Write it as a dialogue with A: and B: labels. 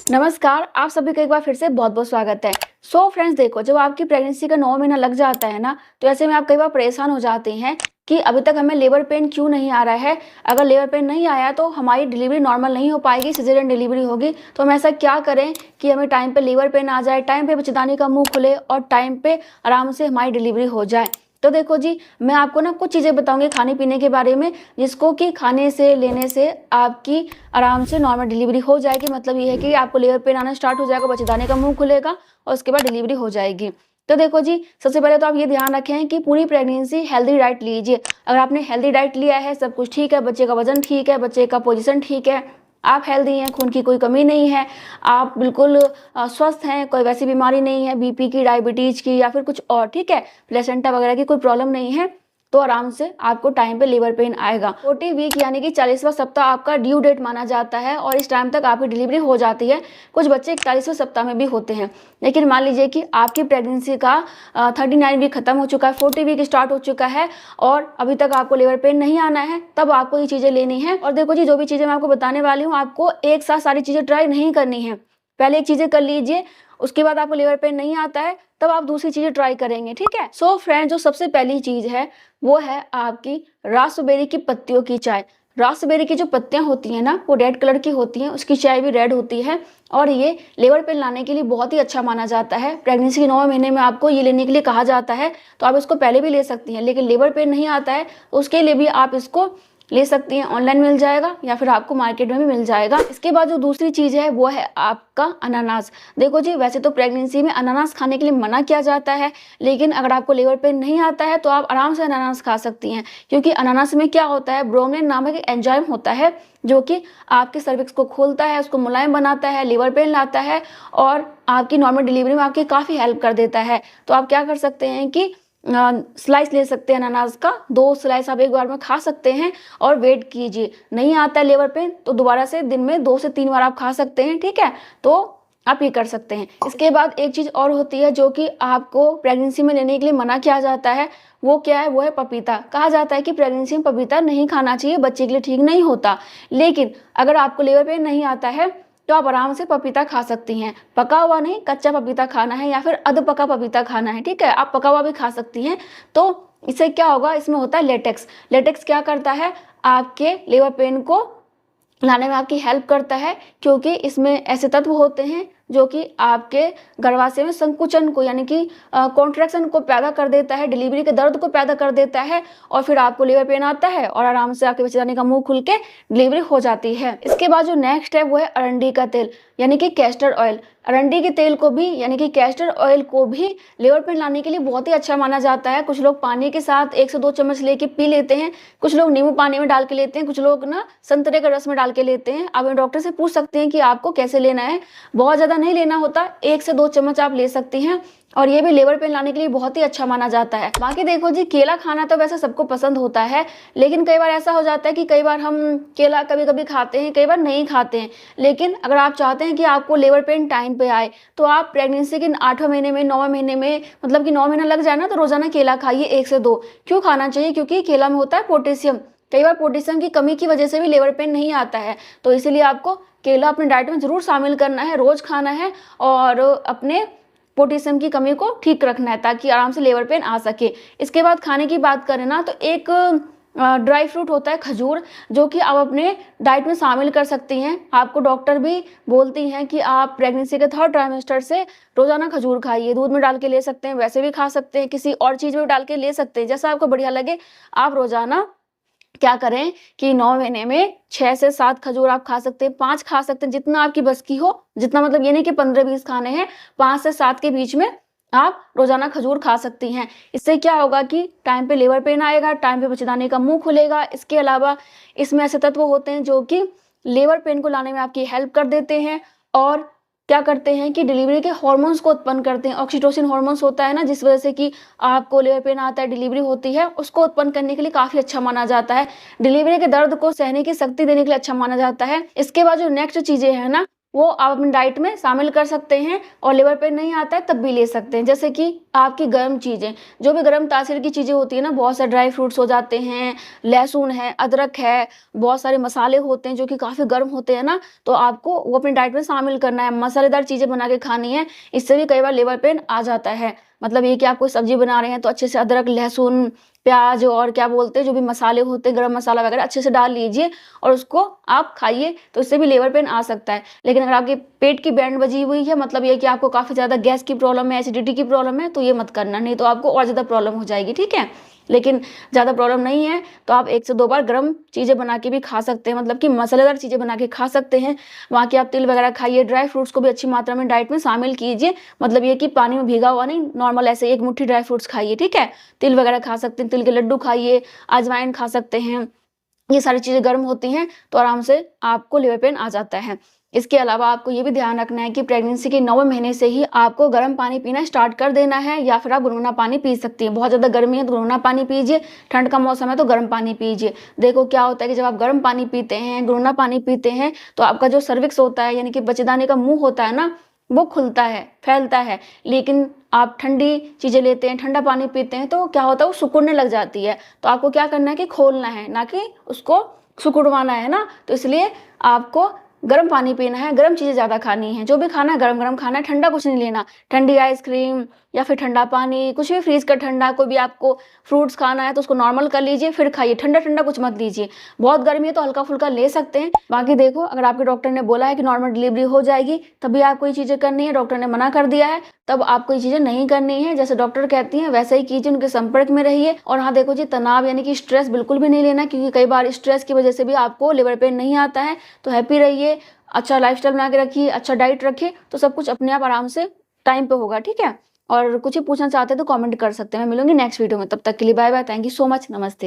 A: नमस्कार, आप सभी का एक बार फिर से बहुत-बहुत स्वागत है। फ्रेंड्स देखो, जब आपकी प्रेगनेंसी का 9 महीना लग जाता है ना, तो ऐसे में आप कई बार परेशान हो जाते हैं कि अभी तक हमें लेबर पेन क्यों नहीं आ रहा है। अगर लेबर पेन नहीं आया तो हमारी डिलीवरी नॉर्मल नहीं हो पाएगी, सिज़ेरियन डिलीवरी होगी। तो हम ऐसा क्या करें कि हमें टाइम पे लेबर पेन आ जाए, टाइम पे बच्चेदानी का मुँह खुले और टाइम पे आराम से हमारी डिलीवरी हो जाए। तो देखो जी, मैं आपको ना कुछ चीज़ें बताऊँगी खाने-पीने के बारे में, जिसको कि खाने से, लेने से आपकी आराम से नॉर्मल डिलीवरी हो जाएगी। मतलब ये है कि आपको लेबर पेन आना स्टार्ट हो जाएगा, बच्चेदानी का मुँह खुलेगा और उसके बाद डिलीवरी हो जाएगी। तो देखो जी, सबसे पहले तो आप ये ध्यान रखें कि पूरी प्रेगनेंसी हेल्दी डाइट लीजिए। अगर आपने हेल्दी डाइट लिया है, सब कुछ ठीक है, बच्चे का वज़न ठीक है, बच्चे का पोज़ीशन ठीक है, आप हेल्दी हैं, खून की कोई कमी नहीं है, आप बिल्कुल स्वस्थ हैं, कोई वैसी बीमारी नहीं है, बीपी की, डायबिटीज़ की या फिर कुछ और, ठीक है? प्लेसेंटा वगैरह की कोई प्रॉब्लम नहीं है, तो आराम से आपको टाइम पे लेबर पेन आएगा। 40 वीक यानी कि 40वां सप्ताह आपका ड्यू डेट माना जाता है और इस टाइम तक आपकी डिलीवरी हो जाती है। कुछ बच्चे 41वें सप्ताह में भी होते हैं। लेकिन मान लीजिए कि आपकी प्रेगनेंसी का 39 वीक खत्म हो चुका है, 40 वीक स्टार्ट हो चुका है और अभी तक आपको लेबर पेन नहीं आना है, तब आपको ये चीज़ें लेनी है। और देखो जी, जो भी चीज़ें मैं आपको बताने वाली हूँ, आपको एक साथ सारी चीज़ें ट्राई नहीं करनी है। पहले एक चीज़ें कर लीजिए, उसके बाद आपको लेबर पेन नहीं आता है, तब आप दूसरी चीज़ें ट्राई करेंगे, ठीक है? फ्रेंड्स, जो सबसे पहली चीज़ है, वो है आपकी रास्पबेरी की पत्तियों की चाय। रास्पबेरी की जो पत्तियाँ होती हैं ना, वो रेड कलर की होती हैं, उसकी चाय भी रेड होती है और ये लेबर पेन लाने के लिए बहुत ही अच्छा माना जाता है। प्रेगनेंसी के 9वें महीने में आपको ये लेने के लिए कहा जाता है, तो आप इसको पहले भी ले सकती हैं। लेकिन लेबर पेन नहीं आता है, तो उसके लिए भी आप इसको ले सकती हैं। ऑनलाइन मिल जाएगा या फिर आपको मार्केट में भी मिल जाएगा। इसके बाद जो दूसरी चीज़ है, वो है आपका अनानास। देखो जी, वैसे तो प्रेगनेंसी में अनानास खाने के लिए मना किया जाता है, लेकिन अगर आपको लेबर पेन नहीं आता है तो आप आराम से अनानास खा सकती हैं, क्योंकि अनानास में क्या होता है, ब्रोमेलिन नामक एक एंजाइम होता है जो कि आपके सर्विक्स को खोलता है, उसको मुलायम बनाता है, लेबर पेन लाता है और आपकी नॉर्मल डिलीवरी में आपकी काफ़ी हेल्प कर देता है। तो आप क्या कर सकते हैं कि स्लाइस ले सकते हैं अनानास का, 2 स्लाइस आप एक बार में खा सकते हैं और वेट कीजिए। नहीं आता है लेबर पेन तो दोबारा से दिन में 2 से 3 बार आप खा सकते हैं, ठीक है? तो आप ये कर सकते हैं। इसके बाद एक चीज़ और होती है जो कि आपको प्रेगनेंसी में लेने के लिए मना किया जाता है, वो क्या है? वो है पपीता। कहा जाता है कि प्रेगनेंसी में पपीता नहीं खाना चाहिए, बच्चे के लिए ठीक नहीं होता। लेकिन अगर आपको लेबर पेन नहीं आता है तो आप आराम से पपीता खा सकती हैं। पका हुआ नहीं, कच्चा पपीता खाना है या फिर अध पका पपीता खाना है, ठीक है? आप पका हुआ भी खा सकती हैं। तो इससे क्या होगा, इसमें होता है लेटेक्स। लेटेक्स क्या करता है, आपके लेबर पेन को लाने में आपकी हेल्प करता है, क्योंकि इसमें ऐसे तत्व होते हैं जो कि आपके गर्भाशय में संकुचन को यानी कि कॉन्ट्रैक्शन को पैदा कर देता है, डिलीवरी के दर्द को पैदा कर देता है और फिर आपको लेबर पेन आता है और आराम से आपके बच्चेदानी का मुंह खुल के डिलीवरी हो जाती है। इसके बाद जो नेक्स्ट है, वो है अरंडी का तेल यानी कि कैस्टर ऑयल। अरंडी के तेल को भी यानी कि कैस्टर ऑयल को भी लेबर पेन लाने के लिए बहुत ही अच्छा माना जाता है। कुछ लोग पानी के साथ 1 से 2 चम्मच लेके पी लेते हैं, कुछ लोग नींबू पानी में डाल के लेते हैं, कुछ लोग ना संतरे के रस में डाल के लेते हैं। आप डॉक्टर से पूछ सकते हैं कि आपको कैसे लेना है। बहुत ज़्यादा नहीं लेना होता, 1 से 2 चम्मच आप ले सकती हैं और ये भी लेबर पेन लाने के लिए बहुत ही अच्छा माना जाता है। बाकी देखो जी, केला खाना तो वैसे सबको पसंद होता है, लेकिन कई बार ऐसा हो जाता है कि कई बार हम केला कभी-कभी खाते हैं, कई बार नहीं खाते हैं। लेकिन अगर आप चाहते हैं कि आपको लेबर पेन टाइम पे आए, तो आप प्रेगनेंसी के 8वें महीने में, 9वें महीने में, मतलब कि 9 महीना लग जाए ना, तो रोज़ाना केला खाइए 1 से 2। क्यों खाना चाहिए? क्योंकि केला में होता है पोटेशियम। कई बार पोटेशियम की कमी की वजह से भी लेबर पेन नहीं आता है, तो इसीलिए आपको केला अपने डाइट में ज़रूर शामिल करना है, रोज़ खाना है और अपने पोटेशियम की कमी को ठीक रखना है ताकि आराम से लेबर पेन आ सके। इसके बाद खाने की बात करें ना, तो एक ड्राई फ्रूट होता है खजूर, जो कि आप अपने डाइट में शामिल कर सकती हैं। आपको डॉक्टर भी बोलती हैं कि आप प्रेगनेंसी के 3rd ट्राइमेस्टर से रोज़ाना खजूर खाइए। दूध में डाल के ले सकते हैं, वैसे भी खा सकते हैं, किसी और चीज़ में भी डाल के ले सकते हैं, जैसा आपको बढ़िया लगे। आप रोज़ाना क्या करें कि 9 महीने में 6 से 7 खजूर आप खा सकते हैं, 5 खा सकते हैं, जितना आपकी बस की हो। जितना मतलब ये नहीं कि 15-20 खाने हैं, 5 से 7 के बीच में आप रोज़ाना खजूर खा सकती हैं। इससे क्या होगा कि टाइम पे लेबर पेन आएगा, टाइम पे बच्चेदानी का मुँह खुलेगा। इसके अलावा इसमें ऐसे तत्व होते हैं जो कि लेबर पेन को लाने में आपकी हेल्प कर देते हैं और क्या करते हैं कि डिलीवरी के हार्मोन्स को उत्पन्न करते हैं। ऑक्सीटोसिन हार्मोन्स होता है ना, जिस वजह से कि आपको लेबर पेन आता है, डिलीवरी होती है, उसको उत्पन्न करने के लिए काफ़ी अच्छा माना जाता है। डिलीवरी के दर्द को सहने की शक्ति देने के लिए अच्छा माना जाता है। इसके बाद जो नेक्स्ट चीज़ें हैं ना, वो आप अपनी डाइट में शामिल कर सकते हैं, और लिवर पेन नहीं आता है तब भी ले सकते हैं। जैसे कि आपकी गर्म चीज़ें, जो भी गर्म तासीर की चीज़ें होती है ना, बहुत सारे ड्राई फ्रूट्स हो जाते हैं, लहसुन है, अदरक है, बहुत सारे मसाले होते हैं जो कि काफ़ी गर्म होते हैं ना, तो आपको वो अपनी डाइट में शामिल करना है, मसालेदार चीज़ें बना के खानी है। इससे भी कई बार लिवर पेन आ जाता है। मतलब ये कि आप कोई सब्जी बना रहे हैं तो अच्छे से अदरक, लहसुन, प्याज और क्या बोलते हैं जो भी मसाले होते हैं, गरम मसाला वगैरह अच्छे से डाल लीजिए और उसको आप खाइए, तो इससे भी लिवर पेन आ सकता है। लेकिन अगर आपके पेट की बैंड बजी हुई है, मतलब ये कि आपको काफ़ी ज़्यादा गैस की प्रॉब्लम है, एसिडिटी की प्रॉब्लम है, तो ये मत करना, नहीं तो आपको और ज़्यादा प्रॉब्लम हो जाएगी, ठीक है। लेकिन ज़्यादा प्रॉब्लम नहीं है तो आप 1 से 2 बार गर्म चीज़ें बना के भी खा सकते हैं, मतलब कि मसालेदार चीज़ें बना के खा सकते हैं। वहाँ की आप तिल वगैरह खाइए, ड्राई फ्रूट्स को भी अच्छी मात्रा में डाइट में शामिल कीजिए, मतलब ये कि पानी में भीगा हुआ नहीं, नॉर्मल ऐसे 1 मुट्ठी ड्राई फ्रूट्स खाइए, ठीक है। तिल वगैरह खा सकते हैं, तिल के लड्डू खाइए, अजवाइन खा सकते हैं। ये सारी चीज़ें गर्म होती हैं तो आराम से आपको लिवर पेन आ जाता है। इसके अलावा आपको ये भी ध्यान रखना है कि प्रेगनेंसी के 9वें महीने से ही आपको गर्म पानी पीना स्टार्ट कर देना है, या फिर आप गुनगुना पानी पी सकती हैं। बहुत ज़्यादा गर्मी है तो गुनगुना पानी पीजिए, ठंड का मौसम है तो गर्म पानी पीजिए। देखो क्या होता है कि जब आप गर्म पानी पीते हैं, गुनगुना पानी पीते हैं, तो आपका जो सर्विक्स होता है, यानी कि बच्चेदानी का मुँह होता है ना, वो खुलता है, फैलता है। लेकिन आप ठंडी चीज़ें लेते हैं, ठंडा पानी पीते हैं, तो क्या होता है वो सिकुड़ने लग जाती है। तो आपको क्या करना है कि खोलना है, ना कि उसको सिकुड़वाना है ना। तो इसलिए आपको गर्म पानी पीना है, गर्म चीज़ें ज़्यादा खानी है, जो भी खाना है गरम-गरम खाना है, ठंडा कुछ नहीं लेना। ठंडी आइसक्रीम या फिर ठंडा पानी, कुछ भी फ्रीज़ का ठंडा, कोई भी आपको फ्रूट्स खाना है तो उसको नॉर्मल कर लीजिए, फिर खाइए। ठंडा-ठंडा कुछ मत लीजिए। बहुत गर्मी है तो हल्का-फुल्का ले सकते हैं। बाकी देखो, अगर आपके डॉक्टर ने बोला है कि नॉर्मल डिलीवरी हो जाएगी, तभी आपको ये चीज़ें करनी है, डॉक्टर ने मना कर दिया है, तब आपको ये चीज़ें नहीं करनी है। जैसे डॉक्टर कहती हैं वैसा ही कीजिए, उनके संपर्क में रहिए। और हाँ देखो जी, तनाव यानी कि स्ट्रेस बिल्कुल भी नहीं लेना, क्योंकि कई बार स्ट्रेस की वजह से भी आपको लिवर पेन नहीं आता है। तो हैप्पी रहिए, अच्छा लाइफस्टाइल बना के रखिए, अच्छा डाइट रखिए, तो सब कुछ अपने आप आराम से टाइम पे होगा, ठीक है। और कुछ भी पूछना चाहते हैं तो कमेंट कर सकते हैं। मैं मिलूंगी नेक्स्ट वीडियो में, तब तक के लिए bye bye, thank you so much, नमस्ते।